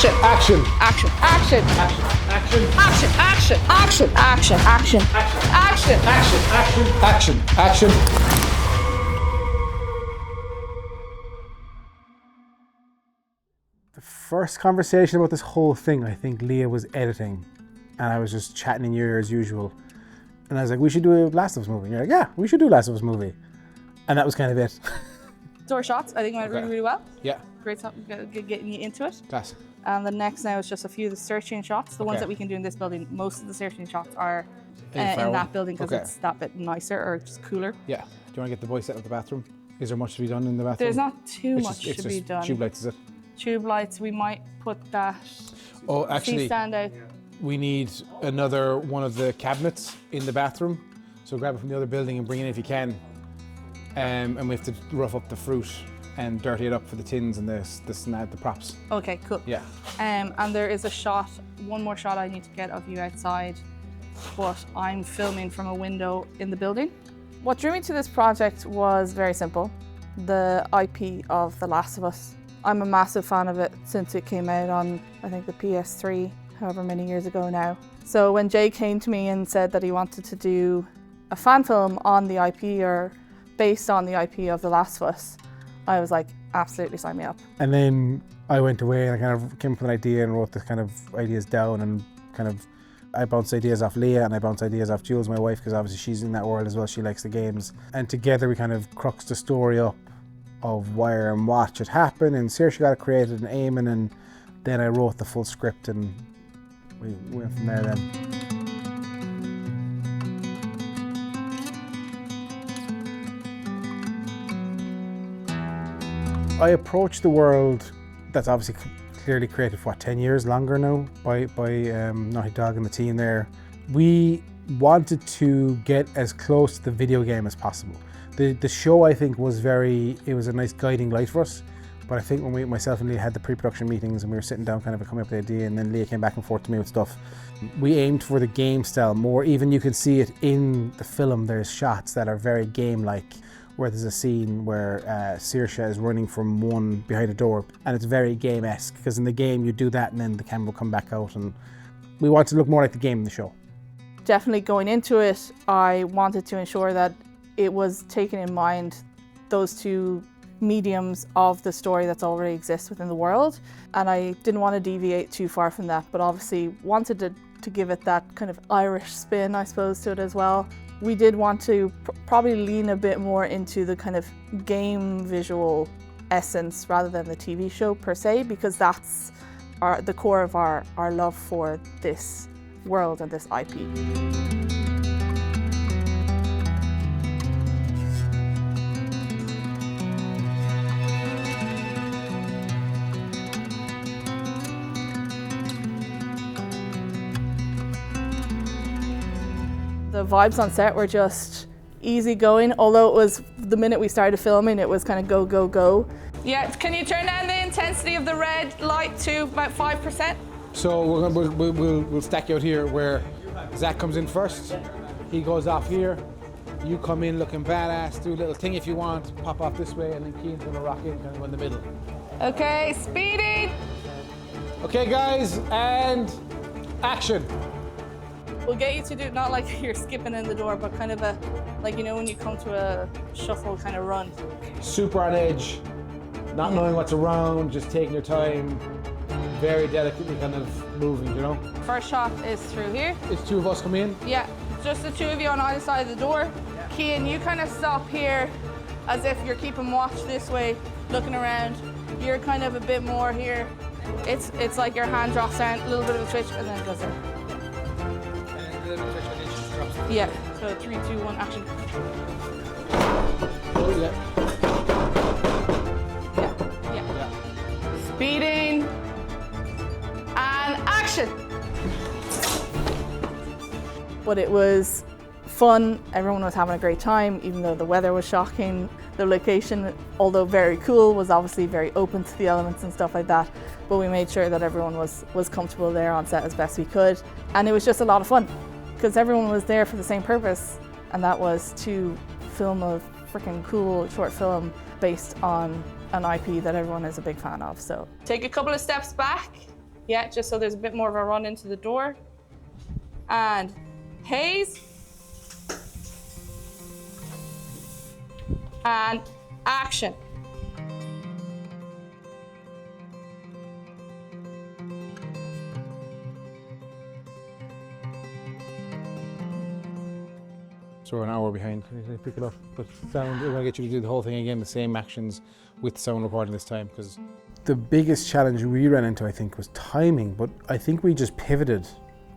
Action. Action. Action. Action. Action. Action. Action. Action. Action. Action. Action. Action. Action. Action. The first conversation about this whole thing, I think Leah was editing, and I was just chatting in your ear as usual. And I was like, we should do a Last of Us movie. And you're like, yeah, we should do a Last of Us movie. And that was kind of it. Door shots, I think went really, really well. Yeah. Great getting you into it. Class. And the next now is just a few of the searching shots. The ones that we can do in this building, most of the searching shots are in that building because it's that bit nicer or just cooler. Yeah. Do you want to get the boy set up the bathroom? Is there much to be done in the bathroom? There's not too much to be done. Tube lights, is it? Tube lights, we might put that stand out. We need another one of the cabinets in the bathroom. So grab it from the other building and bring it in if you can. And we have to rough up the fruit and dirty it up for the tins and the props. Okay, cool. Yeah. And there is one more shot I need to get of you outside, but I'm filming from a window in the building. What drew me to this project was very simple. The IP of The Last of Us. I'm a massive fan of it since it came out on, I think, the PS3, however many years ago now. So when Jay came to me and said that he wanted to do a fan film on the IP or based on the IP of The Last of Us, I was like, absolutely sign me up. And then I went away and I kind of came up with an idea and wrote the kind of ideas down and I bounced ideas off Leah and I bounced ideas off Jules, my wife, because obviously she's in that world as well, she likes the games. And together we kind of cruxed the story up of where and what should happen, and Saoirse got it created and Eamon, and then I wrote the full script and we went from there then. I approached the world that's obviously clearly created for 10 years longer now by Naughty Dog and the team there. We wanted to get as close to the video game as possible. The show, I think, it was a nice guiding light for us, but I think when myself and Leah had the pre-production meetings and we were sitting down kind of coming up with the idea, and then Leah came back and forth to me with stuff, we aimed for the game style more. Even you can see it in the film, there's shots that are very game-like, where there's a scene where Saoirse is running from one behind a door, and it's very game-esque, because in the game you do that and then the camera will come back out, and we want to look more like the game in the show. Definitely going into it, I wanted to ensure that it was taking in mind those two mediums of the story that's already exists within the world, and I didn't want to deviate too far from that, but obviously wanted to give it that kind of Irish spin, I suppose, to it as well. We did want to probably lean a bit more into the kind of game visual essence rather than the TV show per se, because that's the core of our love for this world and this IP. The vibes on set were just easy going, although it was, the minute we started filming, it was kind of go, go, go. Yeah, can you turn down the intensity of the red light to about 5%? So we'll stack you out here where Zach comes in first, he goes off here, you come in looking badass, do a little thing if you want, pop off this way, and then Keane's gonna rock in, kind of go in the middle. Okay, speeding! Okay guys, and action! We'll get you to do, not like you're skipping in the door, but kind of a, like, you know, when you come to a shuffle kind of run. Super on edge, not knowing what's around, just taking your time, very delicately kind of moving, you know? First shot is through here. It's two of us come in? Yeah, just the two of you on either side of the door. Cian, you kind of stop here as if you're keeping watch this way, looking around. You're kind of a bit more here. It's like your hand drops down, a little bit of a twitch, and then it goes in. Yeah, so 3, 2, 1, action. Oh, yeah. Yeah. Speeding. And action. But it was fun, everyone was having a great time, even though the weather was shocking. The location, although very cool, was obviously very open to the elements and stuff like that. But we made sure that everyone was comfortable there on set as best we could. And it was just a lot of fun, because everyone was there for the same purpose, and that was to film a freaking cool short film based on an IP that everyone is a big fan of. So take a couple of steps back, Yeah, just so there's a bit more of a run into the door. And haze. And action. So we're an hour behind. Pick it up. But sound, we're going to get you to do the whole thing again, the same actions with sound recording this time. Because the biggest challenge we ran into, I think, was timing. But I think we just pivoted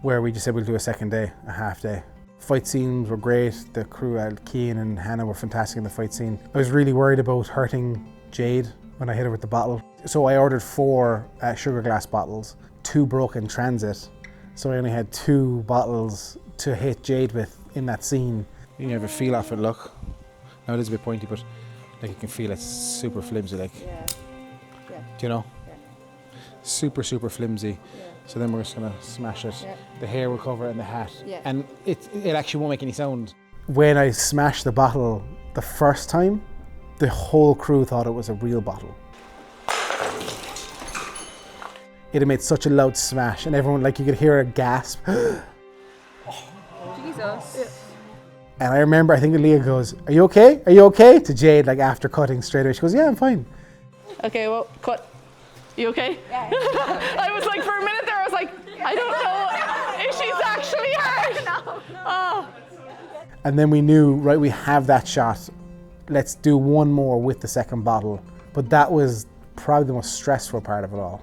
where we just said we'll do a second day, a half day. Fight scenes were great. The crew, Cian and Hannah, were fantastic in the fight scene. I was really worried about hurting Jade when I hit her with the bottle. So I ordered 4 sugar glass bottles, 2 broke in transit. So I only had 2 bottles to hit Jade with in that scene. You have a feel off it, look. Now it is a bit pointy, but like you can feel it's super flimsy, like. Yeah. Yeah. Do you know? Yeah. Super, super flimsy. Yeah. So then we're just gonna smash it. Yeah. The hair will cover it and the hat. Yeah. And it actually won't make any sound. When I smashed the bottle the first time, the whole crew thought it was a real bottle. It had made such a loud smash and everyone, like you could hear a gasp. Jesus. Yeah. And I remember, I think Leah goes, "Are you okay? Are you okay?" to Jade, like after cutting straight away. She goes, "Yeah, I'm fine." Okay, well, cut. You okay? Yeah. I was like, for a minute there, I was like, I don't know if she's actually hurt. No. Oh. And then we knew, right, we have that shot. Let's do one more with the second bottle. But that was probably the most stressful part of it all.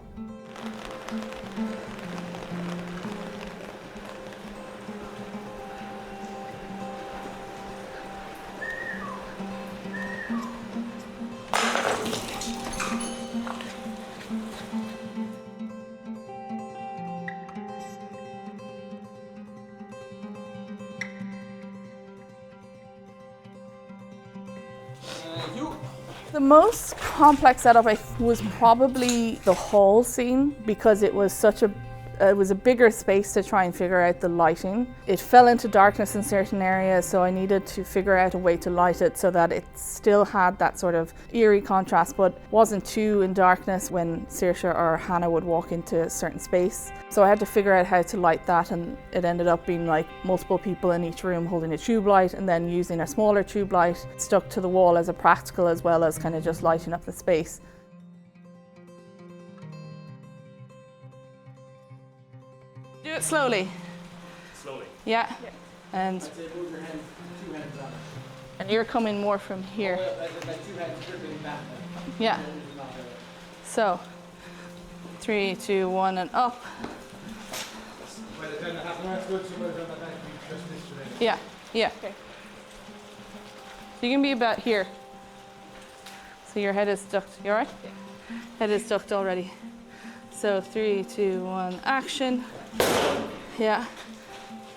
The most complex setup was probably the hall scene because it was a bigger space to try and figure out the lighting. It fell into darkness in certain areas, so I needed to figure out a way to light it so that it still had that sort of eerie contrast but wasn't too in darkness when Saoirse or Hannah would walk into a certain space. So I had to figure out how to light that, and it ended up being like multiple people in each room holding a tube light and then using a smaller tube light stuck to the wall as a practical as well as kind of just lighting up the space. Do it slowly. Slowly. Yeah. And you're coming more from here. Yeah. So 3, 2, 1 and up. Yeah. Yeah. Okay. So you can be about here. So your head is ducked. You alright? Yeah. Head is ducked already. So 3, 2, 1, action. Yeah.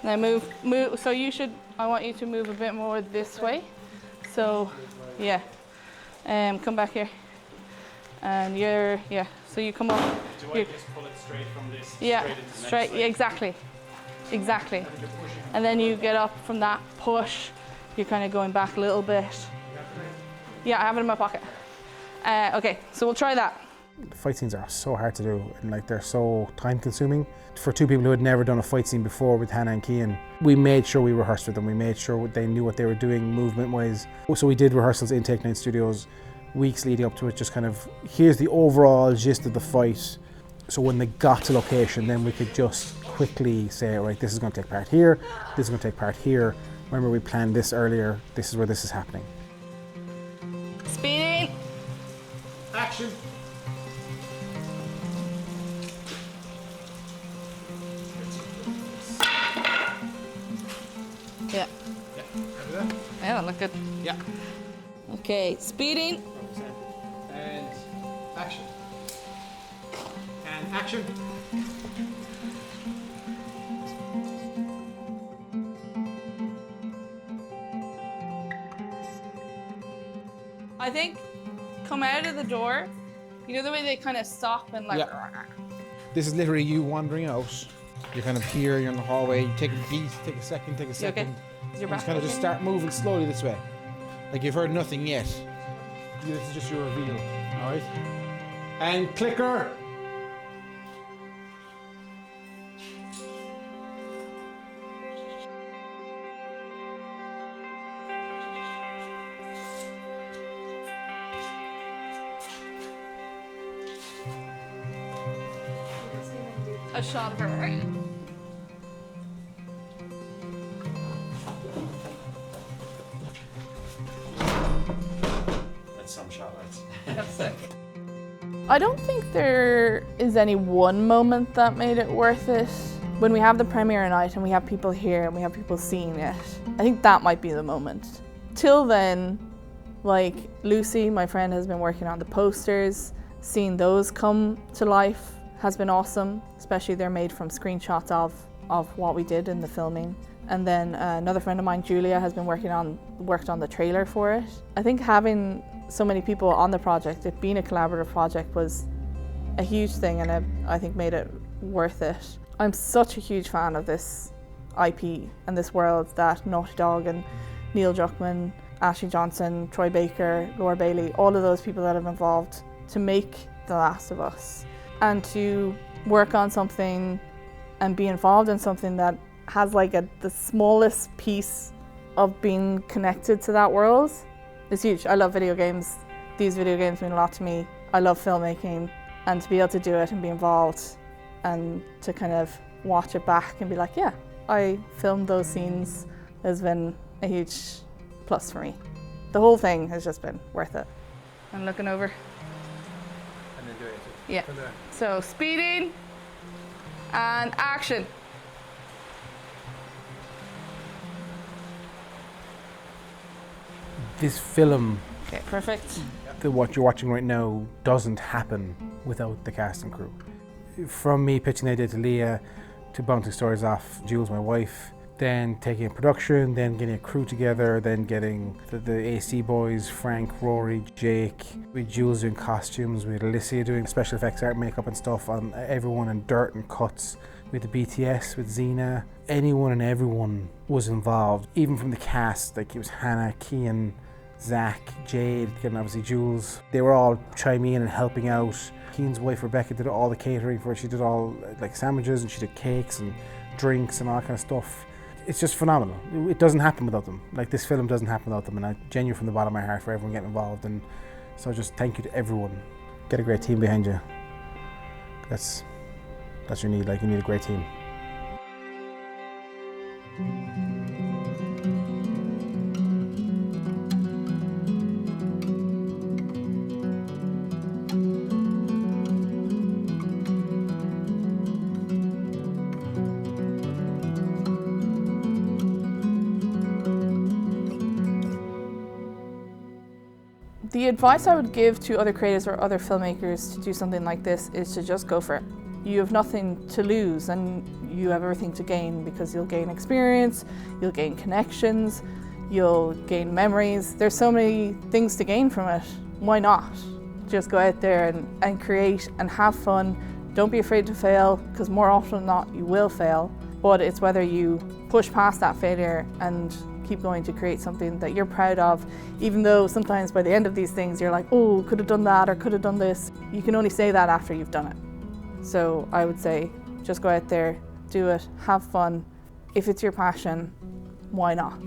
Now move. So I want you to move a bit more this way. So, yeah. Come back here. And so you come up. Do I just pull it straight from this? Yeah, straight into the straight. next leg? Yeah, exactly. And then you get up from that push. You're kind of going back a little bit. Yeah, I have it in my pocket. Okay, so we'll try that. Fight scenes are so hard to do and like they're so time consuming. For 2 people who had never done a fight scene before with Hannah and Cian, we made sure we rehearsed with them. We made sure they knew what they were doing movement wise. So we did rehearsals in Take 9 Studios weeks leading up to it, just kind of, here's the overall gist of the fight. So when they got to location, then we could just quickly say, right, this is going to take part here, this is going to take part here. Remember we planned this earlier, this is where this is happening. Speeding. Action. Yeah. Yeah, look good. Yeah. Okay, speeding. And action. And action. I think come out of the door. You know the way they kind of stop and like. Yeah. This is literally you wandering out. You're kind of here, you're in the hallway, you take a beat, take a second. You okay? Is your And back kind of okay? just start moving slowly this way. Like you've heard nothing yet. This is just your reveal, alright? And clicker. a shot of her. That's some shot lights. That's sick. I don't think there is any one moment that made it worth it. When we have the premiere night and we have people here and we have people seeing it, I think that might be the moment. Till then, like Lucy, my friend, has been working on the posters. Seeing those come to life has been awesome, especially they're made from screenshots of what we did in the filming. And then another friend of mine, Julia, has been worked on the trailer for it. I think having so many people on the project, it being a collaborative project, was a huge thing, and I think made it worth it. I'm such a huge fan of this IP and this world that Naughty Dog and Neil Druckmann, Ashley Johnson, Troy Baker, Laura Bailey, all of those people that have involved to make The Last of Us, and to work on something and be involved in something that has like the smallest piece of being connected to that world is huge. I love video games. These video games mean a lot to me. I love filmmaking, and to be able to do it and be involved and to kind of watch it back and be like, yeah, I filmed those scenes has been a huge plus for me. The whole thing has just been worth it. I'm looking over. And then do it. Yeah. So speeding and action. This film, Okay, perfect. what you're watching right now, doesn't happen without the cast and crew. From me pitching the idea to Leah, to bouncing stories off Jules, my wife, then taking a production, then getting a crew together, then getting the AC boys, Frank, Rory, Jake. We had Jules doing costumes, we had Alicia doing special effects, art, makeup and stuff on everyone, and dirt and cuts. We had the BTS with Xena. Anyone and everyone was involved, even from the cast. Like it was Hannah, Kian, Zach, Jade, and obviously Jules. They were all chiming in and helping out. Kian's wife Rebecca did all the catering for it. She did all like sandwiches, and she did cakes and drinks and all that kind of stuff. It's just phenomenal. It doesn't happen without them. Like this film doesn't happen without them, and I genuinely from the bottom of my heart for everyone getting involved. And so just thank you to everyone. Get a great team behind you. That's what you need. Like you need a great team. The advice I would give to other creators or other filmmakers to do something like this is to just go for it. You have nothing to lose and you have everything to gain, because you'll gain experience, you'll gain connections, you'll gain memories. There's so many things to gain from it. Why not? Just go out there and create and have fun. Don't be afraid to fail, because more often than not you will fail. But it's whether you push past that failure and keep going to create something that you're proud of, even though sometimes by the end of these things you're like, oh, could have done that or could have done this. You can only say that after you've done it. So I would say just go out there, do it, have fun. If it's your passion, why not?